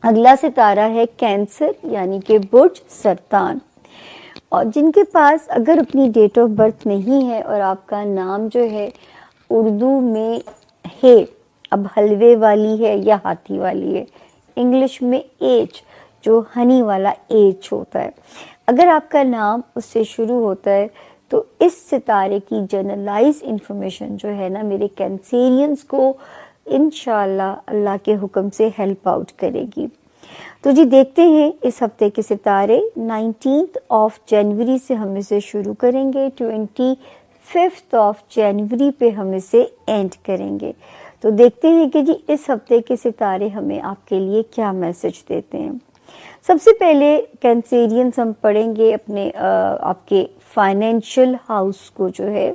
अगला सितारा है कैंसर यानी कि बुर्ज सरतान। और जिनके पास अगर अपनी डेट ऑफ बर्थ नहीं है और आपका नाम जो है उर्दू में है, अब हलवे वाली है या हाथी वाली है, इंग्लिश में एच जो हनी वाला एच होता है, अगर आपका नाम उससे शुरू होता है तो इस सितारे की जनरलाइज इंफॉर्मेशन जो है ना मेरे कैंसेरियंस को इंशाल्लाह अल्लाह के हुक्म से हेल्प आउट करेगी। तो जी देखते हैं इस हफ्ते के सितारे। 19th ऑफ जनवरी से हम इसे शुरू करेंगे, 25th ऑफ जनवरी पे हम इसे एंड करेंगे। तो देखते हैं कि जी इस हफ्ते के सितारे हमें आपके लिए क्या मैसेज देते हैं। सबसे पहले कैंसेरियंस हम पढ़ेंगे अपने आपके फाइनेंशियल हाउस को जो है।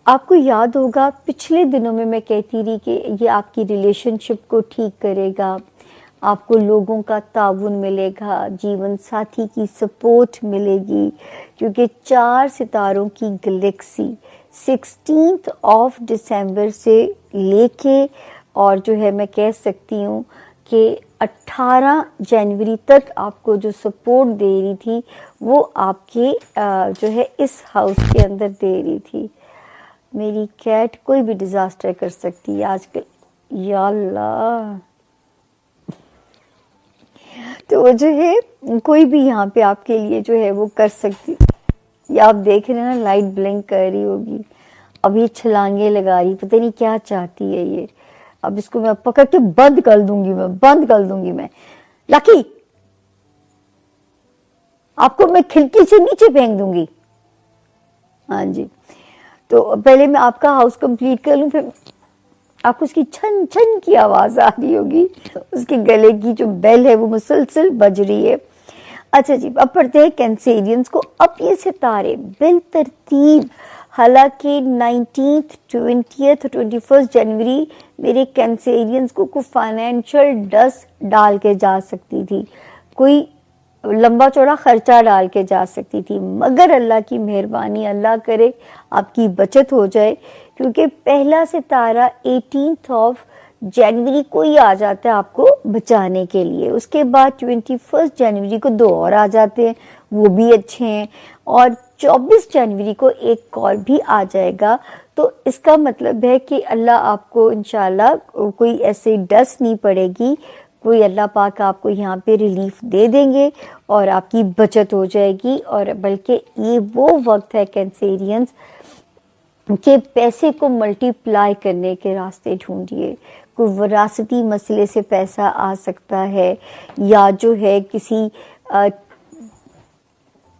आपको याद होगा पिछले दिनों में मैं कहती रही कि ये आपकी रिलेशनशिप को ठीक करेगा, आपको लोगों का ताउन मिलेगा, जीवन साथी की सपोर्ट मिलेगी, क्योंकि 4 सितारों की गैलेक्सी 16th ऑफ दिसंबर से लेके और जो है मैं कह सकती हूँ कि 18 जनवरी तक आपको जो सपोर्ट दे रही थी वो आपके जो है इस हाउस के अंदर दे रही थी। मेरी कैट कोई भी डिजास्टर कर सकती है आजकल, या अल्लाह। तो वो जो है कोई भी यहाँ पे आपके लिए जो है वो कर सकती। या आप देख रहे हैं ना लाइट ब्लिंक कर रही होगी, अब ये छलांगे लगा रही, पता नहीं क्या चाहती है ये। अब इसको मैं पकड़ के बंद कर दूंगी, मैं लकी आपको मैं खिड़की से नीचे फेंक दूंगी। हाँ जी, तो पहले मैं आपका हाउस कंप्लीट कर लूं, फिर आपको उसकी छन छन की आवाज आ रही होगी, उसके गले की जो बेल है वो मुसलसल बज रही है। अच्छा जी, अब पढ़ते हैं कैंसेरियंस को। अब ये सितारे बिल तरतीब, हालांकि 19th 20th 21st जनवरी मेरे कैंसेरियंस को फाइनेंशियल डस्ट डाल के जा सकती थी, कोई लंबा चौड़ा खर्चा डाल के जा सकती थी, मगर अल्लाह की मेहरबानी, अल्लाह करे आपकी बचत हो जाए, क्योंकि पहला सितारा 18th ऑफ जनवरी को ही आ जाता है आपको बचाने के लिए। उसके बाद 21st जनवरी को 2 और आ जाते हैं, वो भी अच्छे हैं, और 24 जनवरी को एक कॉल भी आ जाएगा। तो इसका मतलब है कि अल्लाह आपको इंशाल्लाह कोई ऐसे डस्ट नहीं पड़ेगी, कोई अल्लाह पाक आपको यहाँ पे रिलीफ दे देंगे और आपकी बचत हो जाएगी। और बल्कि ये वो वक्त है कैंसेरियंस के पैसे को मल्टीप्लाई करने के रास्ते ढूंढिए। कोई विरासती मसले से पैसा आ सकता है, या जो है किसी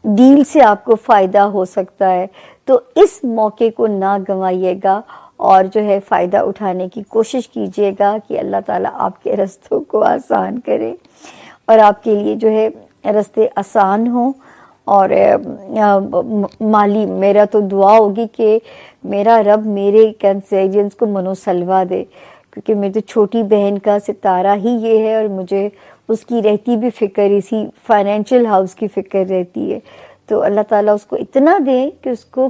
डील से आपको फायदा हो सकता है। तो इस मौके को ना गंवाइएगा और जो है फ़ायदा उठाने की कोशिश कीजिएगा कि अल्लाह ताला आपके रास्तों को आसान करे और आपके लिए जो है रास्ते आसान हों। और माली मेरा तो दुआ होगी कि मेरा रब मेरे कैंसेरियंस को मनोसलवा दे, क्योंकि मेरी तो छोटी बहन का सितारा ही ये है और मुझे उसकी रहती भी फिक्र, इसी फाइनेंशियल हाउस की फिक्र रहती है। तो अल्लाह ताला उसको इतना दे कि उसको,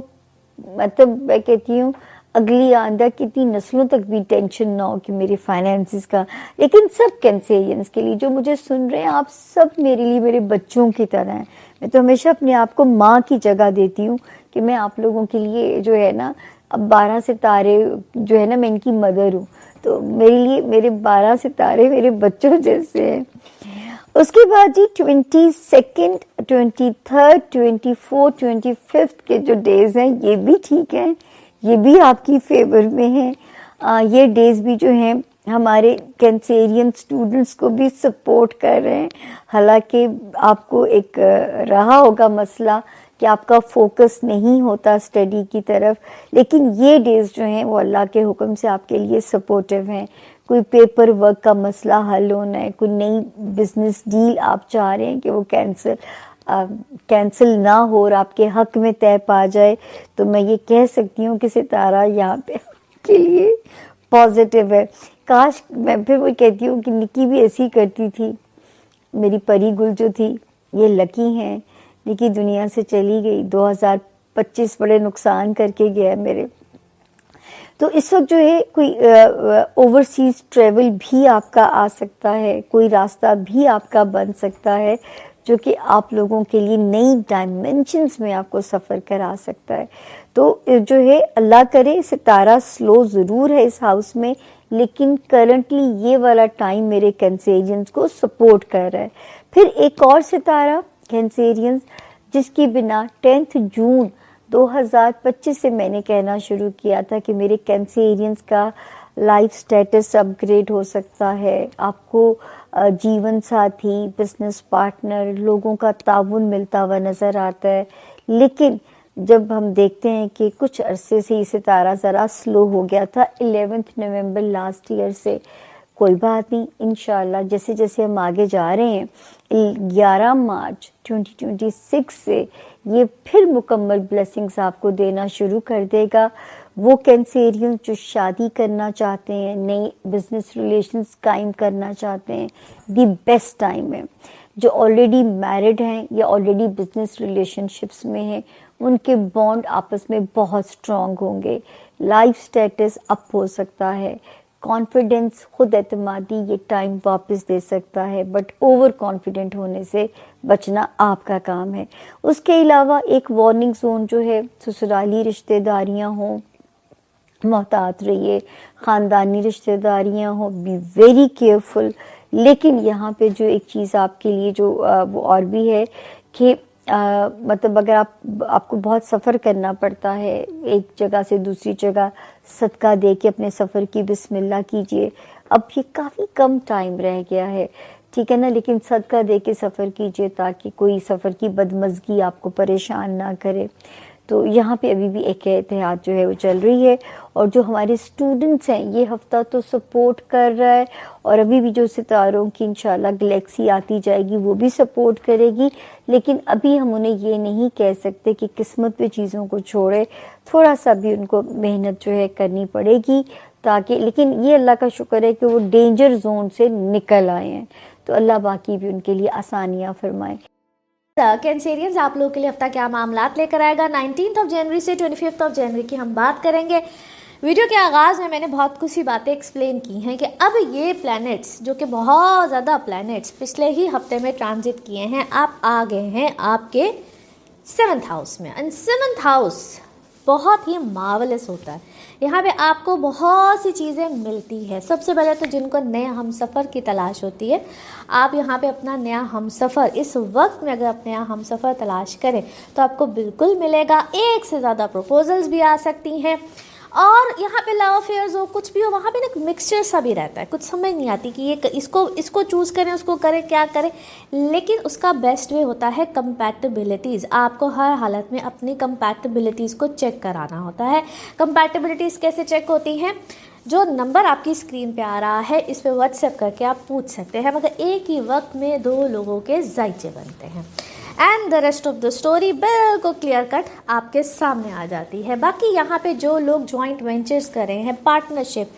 मतलब मैं कहती हूँ अगली आंदा कितनी नस्लों तक भी टेंशन ना हो कि मेरे फाइनेंसिस का। लेकिन सब कैंसेरियंस के लिए जो मुझे सुन रहे हैं, आप सब मेरे लिए मेरे बच्चों की तरह हैं। मैं तो हमेशा अपने आप को माँ की जगह देती हूँ कि मैं आप लोगों के लिए जो है ना, अब 12 सितारे जो है ना, मैं इनकी मदर हूँ, तो मेरे लिए मेरे 12 सितारे मेरे बच्चों जैसे हैं। उसके बाद जी 22nd 23rd 24th 25th के जो डेज हैं ये भी ठीक हैं, ये भी आपकी फेवर में हैं। ये डेज भी जो हैं हमारे कैंसेरियन स्टूडेंट्स को भी सपोर्ट कर रहे हैं। हालांकि आपको एक रहा होगा मसला कि आपका फोकस नहीं होता स्टडी की तरफ, लेकिन ये डेज जो हैं वो अल्लाह के हुक्म से आपके लिए सपोर्टिव हैं। कोई पेपर वर्क का मसला हल होना है, कोई नई बिजनेस डील आप चाह रहे हैं कि वो कैंसिल ना हो और आपके हक में तय पा जाए, तो मैं ये कह सकती हूँ कि सितारा यहाँ पे के लिए पॉजिटिव है। काश मैं फिर वो कहती हूँ कि निकी भी ऐसी करती थी। मेरी परी गुल जो थी, ये लकी हैं, निकी दुनिया से चली गई, 2025 बड़े नुकसान करके गया मेरे। तो इस वक्त जो है कोई ओवरसीज ट्रेवल भी आपका आ सकता है, कोई रास्ता भी आपका बन सकता है जो कि आप लोगों के लिए नई डायमेंशंस में आपको सफ़र करा सकता है। तो जो है अल्लाह करे, सितारा स्लो ज़रूर है इस हाउस में, लेकिन करंटली ये वाला टाइम मेरे कैंसेरियंस को सपोर्ट कर रहा है। फिर एक और सितारा कैंसेरियंस जिसकी बिना 10 जून 2025 से मैंने कहना शुरू किया था कि मेरे कैंसेरियंस का लाइफ स्टेटस अपग्रेड हो सकता है, आपको जीवन साथी, बिजनेस पार्टनर, लोगों का ताउन मिलता हुआ नज़र आता है। लेकिन जब हम देखते हैं कि कुछ अरसे से ये सितारा ज़रा स्लो हो गया था 11 नवंबर लास्ट ईयर से, कोई बात नहीं, इंशाल्लाह जैसे जैसे हम आगे जा रहे हैं 11 मार्च 2026 से ये फिर मुकम्मल ब्लेसिंग्स आपको देना शुरू कर देगा। वो कैंसेरियन जो शादी करना चाहते हैं, नई बिजनेस रिलेशंस कायम करना चाहते हैं, दी बेस्ट टाइम है। जो ऑलरेडी मैरिड हैं या ऑलरेडी बिजनेस रिलेशनशिप्स में हैं, उनके बॉन्ड आपस में बहुत स्ट्रॉन्ग होंगे, लाइफ स्टेटस अप हो सकता है, कॉन्फिडेंस, खुद एतमादी ये टाइम वापस दे सकता है, बट ओवर कॉन्फिडेंट होने से बचना आपका काम है। उसके अलावा एक वार्निंग जोन जो है, ससुराली रिश्तेदारियां हों, मोहतात रहिए, ख़ानदानी रिश्तेदारियां हों, बी वेरी केयरफुल। लेकिन यहाँ पे जो एक चीज़ आपके लिए जो वो और भी है कि मतलब अगर आपको बहुत सफ़र करना पड़ता है एक जगह से दूसरी जगह, सदका दे के अपने सफ़र की बिस्मिल्लाह कीजिए। अब ये काफ़ी कम टाइम रह गया है, ठीक है ना, लेकिन सदका दे के सफ़र कीजिए ताकि कोई सफ़र की बदमज़गी आपको परेशान ना करे। तो यहाँ पे अभी भी एक एहतियात जो है वो चल रही है। और जो हमारे स्टूडेंट्स हैं, ये हफ्ता तो सपोर्ट कर रहा है, और अभी भी जो सितारों की इंशाल्लाह गैलेक्सी आती जाएगी वो भी सपोर्ट करेगी। लेकिन अभी हम उन्हें ये नहीं कह सकते कि किस्मत पे चीज़ों को छोड़े, थोड़ा सा भी उनको मेहनत जो है करनी पड़ेगी ताकि, लेकिन ये अल्लाह का शुक्र है कि वो डेंजर जोन से निकल आए हैं, तो अल्लाह बाकी भी उनके लिए आसानियाँ फरमाए। कैंसेरियंस आप लोगों के लिए हफ्ता क्या मामलात लेकर आएगा। 19 जनवरी से 25 जनवरी की हम बात करेंगे। वीडियो के आगाज़ में मैंने बहुत कुछ ही बातें एक्सप्लेन की हैं कि अब ये प्लैनेट्स जो कि बहुत ज़्यादा प्लैनेट्स पिछले ही हफ्ते में ट्रांजिट किए हैं, आप आ गए हैं आपके 7th हाउस में। एंड 7th हाउस बहुत ही मार्वलस होता है। यहाँ पे आपको बहुत सी चीज़ें मिलती है। सबसे पहले तो जिनको नए हमसफ़र की तलाश होती है, आप यहाँ पे अपना नया हमसफ़र इस वक्त में अगर अपने नया हमसफ़र तलाश करें तो आपको बिल्कुल मिलेगा। एक से ज़्यादा प्रपोजल्स भी आ सकती हैं, और यहाँ पे लव अफेयर्स हो, कुछ भी हो, वहाँ पे ना एक मिक्सचर सा भी रहता है। कुछ समझ नहीं आती कि ये इसको चूज़ करें, उसको करें, क्या करें। लेकिन उसका बेस्ट वे होता है कंपैटिबिलिटीज़। आपको हर हालत में अपनी कंपैटिबिलिटीज़ को चेक कराना होता है। कंपैटिबिलिटीज़ कैसे चेक होती हैं? जो नंबर आपकी स्क्रीन पे आ रहा है, इस पे व्हाट्सएप करके आप पूछ सकते हैं, मगर एक ही वक्त में 2 लोगों के जायचे बनते हैं। And the rest of the story बिल्कुल क्लियर कट आपके सामने आ जाती है। बाकी यहाँ पे जो लोग जॉइंट वेंचर्स कर रहे हैं, पार्टनरशिप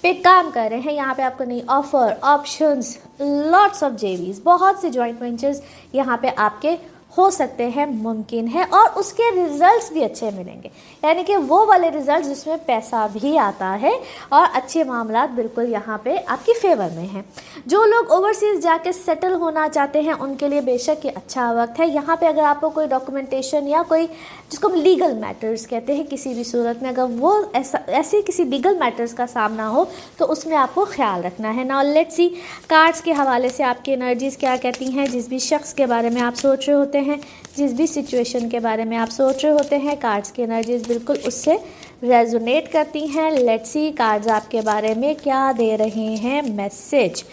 पे काम कर रहे हैं, यहाँ पे आपको नई ऑफर, ऑप्शंस, लॉट्स ऑफ जेवीज, बहुत से जॉइंट वेंचर्स यहाँ पे आपके हो सकते हैं, मुमकिन है, और उसके रिजल्ट्स भी अच्छे मिलेंगे। यानी कि वो वाले रिजल्ट्स जिसमें पैसा भी आता है और अच्छे मामलात बिल्कुल यहाँ पे आपकी फेवर में हैं। जो लोग ओवरसीज़ जाके सेटल होना चाहते हैं उनके लिए बेशक ये अच्छा वक्त है। यहाँ पे अगर आपको कोई डॉक्यूमेंटेशन या कोई, जिसको हम लीगल मैटर्स कहते हैं, किसी भी सूरत में अगर वो ऐसे किसी लीगल मैटर्स का सामना हो तो उसमें आपको ख्याल रखना है। नाउ लेट्स सी कार्ड्स के हवाले से आपकी एनर्जीज़ क्या कहती हैं। जिस भी शख्स के बारे में आप सोच रहे होते हैं, जिस भी सिचुएशन के बारे में आप सोच रहे होते हैं, कार्ड्स की एनर्जीज बिल्कुल उससे रेजोनेट करती हैं। लेट्स सी कार्ड्स आपके बारे में क्या दे रहे हैं मैसेज।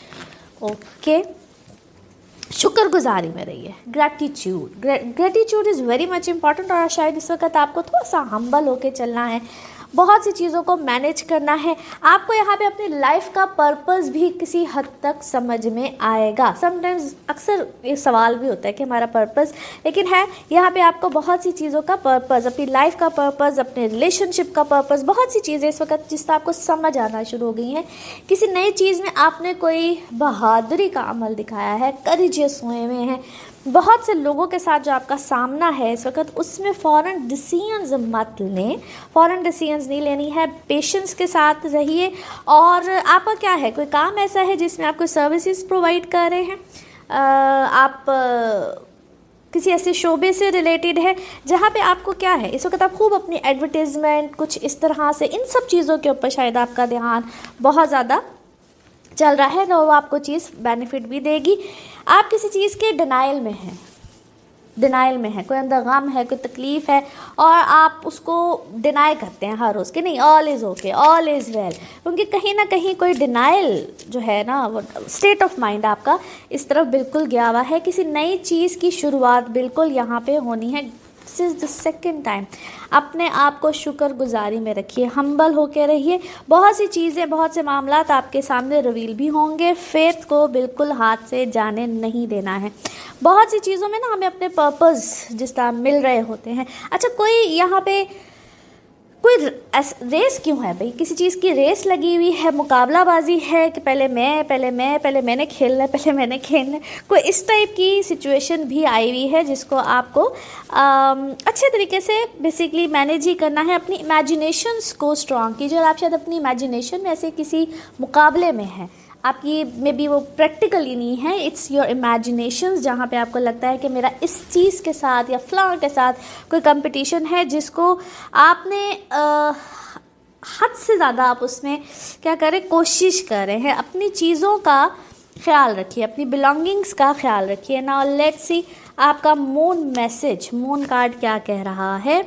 ओके, शुक्रगुजारी में रहिए, gratitude is very much important. और शायद इस वक्त आपको थोड़ा सा हम्बल होके चलना है, बहुत सी चीज़ों को मैनेज करना है। आपको यहाँ पे अपनी लाइफ का पर्पस भी किसी हद तक समझ में आएगा। समटाइम्स अक्सर ये सवाल भी होता है कि हमारा पर्पस, लेकिन है यहाँ पे आपको बहुत सी चीज़ों का पर्पस, अपनी लाइफ का पर्पस, अपने रिलेशनशिप का पर्पस, बहुत सी चीज़ें इस वक्त जिससे आपको समझ आना शुरू हो गई हैं। किसी नई चीज़ में आपने कोई बहादुरी का अमल दिखाया है, करेजियस हुए हैं, बहुत से लोगों के साथ जो आपका सामना है इस वक्त, उसमें फ़ौरन डिसीजंस मत लें, फ़ौरन डिसीजंस नहीं लेनी है, पेशेंस के साथ रहिए। और आपका क्या है, कोई काम ऐसा है जिसमें आप कोई सर्विसेज प्रोवाइड कर रहे हैं, आप किसी ऐसे शोबे से रिलेटेड है जहाँ पे आपको क्या है इस वक्त, आप खूब अपनी एडवर्टीज़मेंट कुछ इस तरह से, इन सब चीज़ों के ऊपर शायद आपका ध्यान बहुत ज़्यादा चल रहा है, तो वो आपको चीज़ बेनिफिट भी देगी। आप किसी चीज़ के डिनाइल में हैं, डिनाइल में है, कोई अंदर गम है, कोई तकलीफ़ है और आप उसको डिनाई करते हैं हर रोज़ कि नहीं all is okay, all is well, क्योंकि कहीं ना कहीं कोई डिनाइल जो है ना, वो स्टेट ऑफ माइंड आपका इस तरफ बिल्कुल गया हुआ है। किसी नई चीज़ की शुरुआत बिल्कुल यहाँ पे होनी है। This is the second time. अपने आप को शुक्रगुजारी में रखिए, हम्बल होकर रहिए। बहुत सी चीज़ें, बहुत से मामलात आपके सामने रिवील भी होंगे। फेथ को बिल्कुल हाथ से जाने नहीं देना है। बहुत सी चीज़ों में ना हमें अपने पर्पस जिस तरह मिल रहे होते हैं। अच्छा, कोई यहाँ पे कोई रेस क्यों है भाई, किसी चीज़ की रेस लगी हुई है, मुकाबलाबाजी है कि पहले मैंने खेलना है, पहले मैंने खेलना है, कोई इस टाइप की सिचुएशन भी आई हुई है जिसको आपको अच्छे तरीके से बेसिकली मैनेज ही करना है। अपनी इमेजिनेशंस को स्ट्रॉन्ग कीजिए। और आप शायद अपनी इमेजिनेशन में ऐसे किसी मुकाबले में हैं, आपकी मे बी वो प्रैक्टिकली नहीं है, इट्स योर इमेजिनेशंस, जहाँ पे आपको लगता है कि मेरा इस चीज़ के साथ या फ्लावर के साथ कोई कंपटीशन है जिसको आपने हद से ज़्यादा आप उसमें क्या करें, कोशिश कर रहे हैं। अपनी चीज़ों का ख्याल रखिए, अपनी बिलोंगिंग्स का ख्याल रखिए। नाउ लेट्स सी आपका मून मैसेज, मून कार्ड क्या कह रहा है।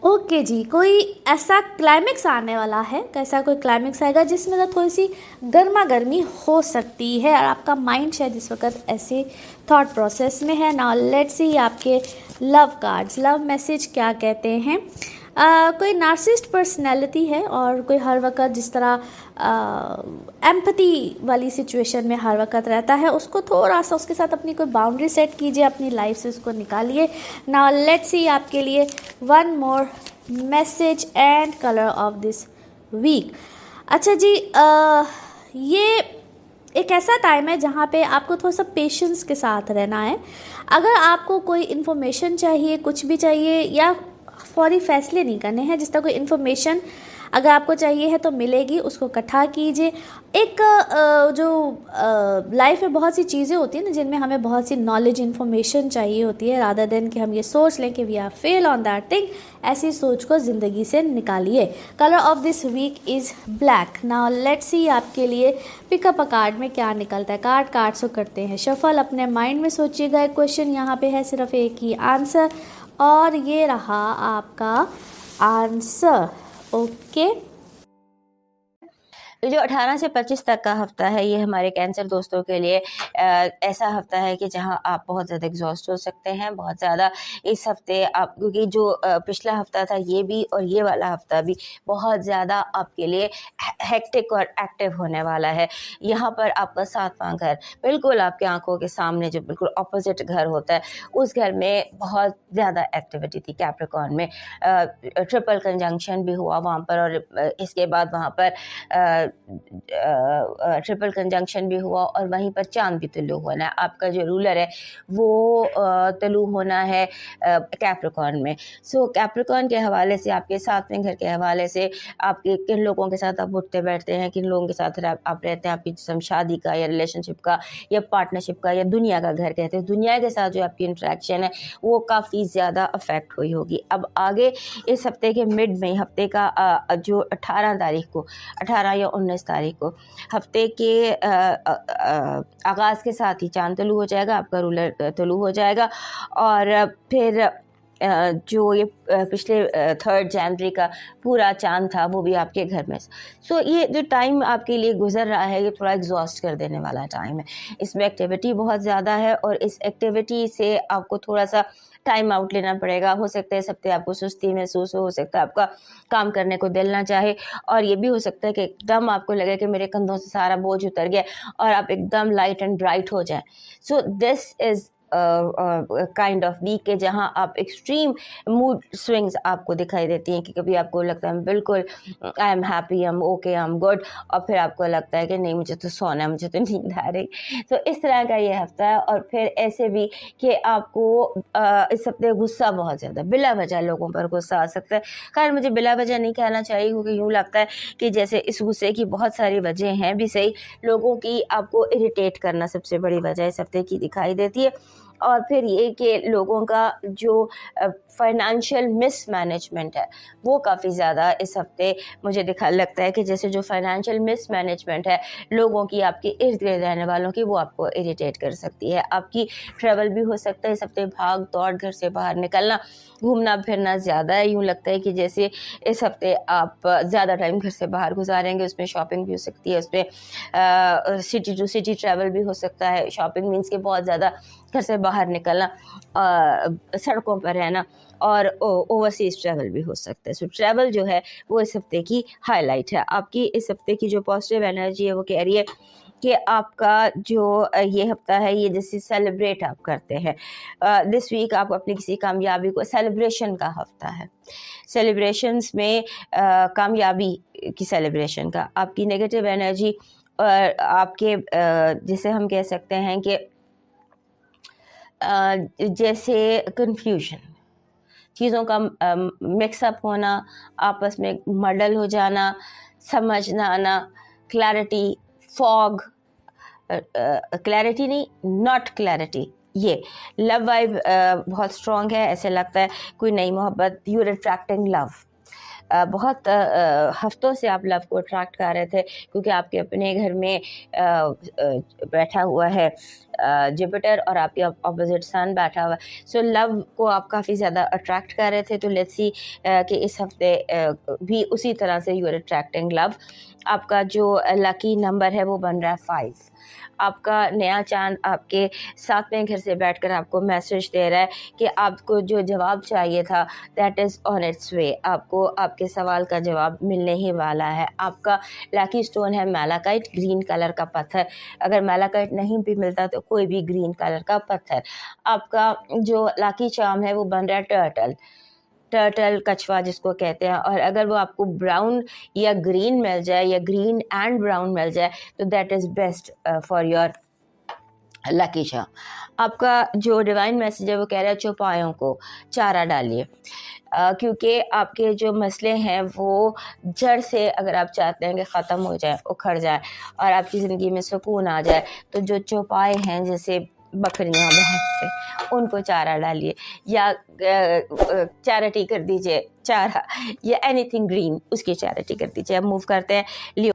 ओके जी, कोई ऐसा क्लाइमेक्स आने वाला है, कैसा कोई क्लाइमेक्स आएगा जिसमें ना थोड़ी सी गर्मा गर्मी हो सकती है और आपका माइंड शायद इस वक्त ऐसे थॉट प्रोसेस में है। नाउ लेट्स सी आपके लव कार्ड्स, लव मैसेज क्या कहते हैं। कोई नार्सिस्ट पर्सनैलिटी है और कोई हर वक्त जिस तरह एम्पैथी वाली सिचुएशन में हर वक्त रहता है, उसको थोड़ा सा उसके साथ अपनी कोई बाउंड्री सेट कीजिए, अपनी लाइफ से उसको निकालिए। नाउ लेट्स सी आपके लिए one more message and colour of this week. अच्छा जी, ये एक ऐसा टाइम है जहाँ पे आपको थोड़ा सा पेशेंस के साथ रहना है। अगर आपको कोई इन्फॉर्मेशन चाहिए, कुछ भी चाहिए, या फौरी फैसले नहीं करने हैं, जिस तरह कोई इन्फॉर्मेशन अगर आपको चाहिए है तो मिलेगी, उसको इकट्ठा कीजिए। एक जो लाइफ में बहुत सी चीज़ें होती हैं ना जिनमें हमें बहुत सी नॉलेज इन्फॉर्मेशन चाहिए होती है, रादर देन कि हम ये सोच लें कि we are fail on that thing, ऐसी सोच को ज़िंदगी से निकालिए। Colour of this week is black. Now let's see आपके लिए पिकअप अ कार्ड में क्या निकलता है। कार्ड्स को करते हैं शफल, अपने माइंड में सोचिएगा। एक क्वेश्चन यहाँ पे है, सिर्फ एक ही आंसर, और ये रहा आपका आंसर। ओके, तो जो 18 से 25 तक का हफ्ता है, ये हमारे कैंसर दोस्तों के लिए ऐसा हफ्ता है कि जहां आप बहुत ज़्यादा एग्जॉस्ट हो सकते हैं, बहुत ज़्यादा इस हफ्ते आप, क्योंकि जो पिछला हफ्ता था ये भी और ये वाला हफ्ता भी बहुत ज़्यादा आपके लिए हेक्टिक और एक्टिव होने वाला है। यहाँ पर आपका 7वां घर बिल्कुल आपके आंखों के सामने, जो बिल्कुल ऑपोजिट घर होता है, उस घर में बहुत ज़्यादा एक्टिविटी थी। कैप्रिकॉर्न में ट्रिपल कंजंक्शन भी हुआ वहाँ पर, और इसके बाद वहाँ पर ट्रिपल कंजंक्शन भी हुआ और वहीं पर चांद भी तुलू होना है। आपका जो रूलर है वो तुलू होना है कैप्रिकॉर्न में। सो कैप्रिकॉर्न के हवाले से, आपके 7वें घर के हवाले से, आपके किन लोगों के साथ आप उठते बैठते हैं, किन लोगों के साथ आप रहते हैं, आपकी जिसम शादी का या रिलेशनशिप का या पार्टनरशिप का या दुनिया का घर कहते हैं, दुनिया के साथ जो आपकी इंटरेक्शन है वो काफ़ी ज़्यादा अफेक्ट हुई होगी। अब आगे इस हफ्ते के मिड में, हफ्ते का जो 18 तारीख को, 18 या 19 तारीख को, हफ्ते के आगाज़ के साथ ही चांद तुलू हो जाएगा, आपका रूलर तुलू हो जाएगा। और फिर जो ये पिछले 3 जनवरी का पूरा चांद था वो भी आपके घर में। सो ये जो टाइम आपके लिए गुजर रहा है, ये थोड़ा एग्जॉस्ट कर देने वाला टाइम है। इसमें एक्टिविटी बहुत ज़्यादा है और इस एक्टिविटी से आपको थोड़ा सा टाइम आउट लेना पड़ेगा। हो सकता है इस हफ्ते आपको सुस्ती महसूस हो सकता है आपका काम करने को दिल ना चाहे, और ये भी हो सकता है कि एकदम आपको लगे कि मेरे कंधों से सारा बोझ उतर गया और आप एकदम लाइट एंड ब्राइट हो जाए। So this is kind of week के जहाँ आप एक्सट्रीम मूड स्विंग्स आपको दिखाई देती हैं कि कभी आपको लगता है बिल्कुल I am happy, I am okay, I am good, और फिर आपको लगता है कि नहीं मुझे तो सोना है, मुझे तो नींद आ रही। तो इस तरह का ये हफ्ता है। और फिर ऐसे भी कि आपको इस हफ्ते गुस्सा बहुत ज़्यादा बिला वजह लोगों पर गुस्सा आ सकता है। खैर मुझे बिला वजह नहीं कहना चाहिए, क्योंकि यूँ लगता है कि जैसे इस गुस्से की बहुत सारी वजह हैं भी सही, लोगों की आपको इरिटेट करना सबसे बड़ी वजह इस हफ्ते की दिखाई देती है। और फिर ये कि लोगों का जो फाइनेंशियल मिसमैनेजमेंट है वो काफ़ी ज़्यादा इस हफ्ते मुझे लगता है कि जैसे जो फाइनेंशियल मिसमैनेजमेंट है लोगों की, आपके इर्द गिर्द रहने वालों की, वो आपको इरिटेट कर सकती है। आपकी ट्रैवल भी हो सकता है इस हफ्ते, भाग दौड़, घर से बाहर निकलना, घूमना फिरना ज़्यादा है। यूँ लगता है कि जैसे इस हफ्ते आप ज़्यादा टाइम घर से बाहर गुजारेंगे, उसमें शॉपिंग भी हो सकती है, उसमें सिटी टू सिटी ट्रैवल भी हो सकता है। शॉपिंग मीन्स के बहुत ज़्यादा घर से बाहर निकलना, सड़कों पर रहना, और ओवरसीज़ ट्रैवल भी हो सकता है। सो ट्रैवल जो है वो इस हफ्ते की हाईलाइट है। आपकी इस हफ्ते की जो पॉजिटिव एनर्जी है वो कह रही है कि आपका जो ये हफ्ता है ये जैसे सेलिब्रेट आप करते हैं, दिस वीक आप अपनी किसी कामयाबी को, सेलिब्रेशन का हफ्ता है, सेलिब्रेशंस में कामयाबी की सेलिब्रेशन का, आपकी नेगेटिव एनर्जी और आपके जिसे हम कह सकते हैं कि जैसे कन्फ्यूजन, चीज़ों का मिक्सअप होना, आपस में मडल हो जाना, समझ ना आना, क्लैरिटी, फॉग, क्लैरिटी नहीं, नॉट क्लैरिटी। ये लव वाइब बहुत स्ट्रॉन्ग है, ऐसे लगता है कोई नई मोहब्बत, यू आर अट्रैक्टिंग लव। बहुत हफ्तों से आप लव को अट्रैक्ट कर रहे थे, क्योंकि आपके अपने घर में बैठा हुआ है जुपिटर और आपके ऑपोजिट सन बैठा हुआ है। सो लव को आप काफ़ी ज़्यादा अट्रैक्ट कर रहे थे। तो लेट्स सी कि इस हफ्ते भी उसी तरह से यू आर अट्रैक्टिंग लव। आपका जो लकी नंबर है वो बन रहा है 5। आपका नया चांद आपके साथ में घर से बैठकर आपको मैसेज दे रहा है कि आपको जो जवाब चाहिए था दैट इज़ ऑन इट्स वे। आपको आपके सवाल का जवाब मिलने ही वाला है। आपका लकी स्टोन है मैलाकाइट, ग्रीन कलर का पत्थर। अगर मैलाकाइट नहीं भी मिलता तो कोई भी ग्रीन कलर का पत्थर। आपका जो लकी चार्म है वो बन रहा है टर्टल, कछुआ जिसको कहते हैं। और अगर वो आपको ब्राउन या ग्रीन मिल जाए या ग्रीन एंड ब्राउन मिल जाए तो that is best for your lucky charm. आपका जो डिवाइन मैसेज है वो कह रहा है चौपायों को चारा डालिए, क्योंकि आपके जो मसले हैं वो जड़ से अगर आप चाहते हैं कि ख़त्म हो जाए, उखड़ जाए और आपकी ज़िंदगी में सुकून आ जाए, तो जो चौपाए हैं जैसे बकरियां, भैंस, उनको चारा डालिए या चैरिटी कर दीजिए, चारा या एनीथिंग ग्रीन उसकी चैरिटी कर दीजिए। अब मूव करते हैं लियो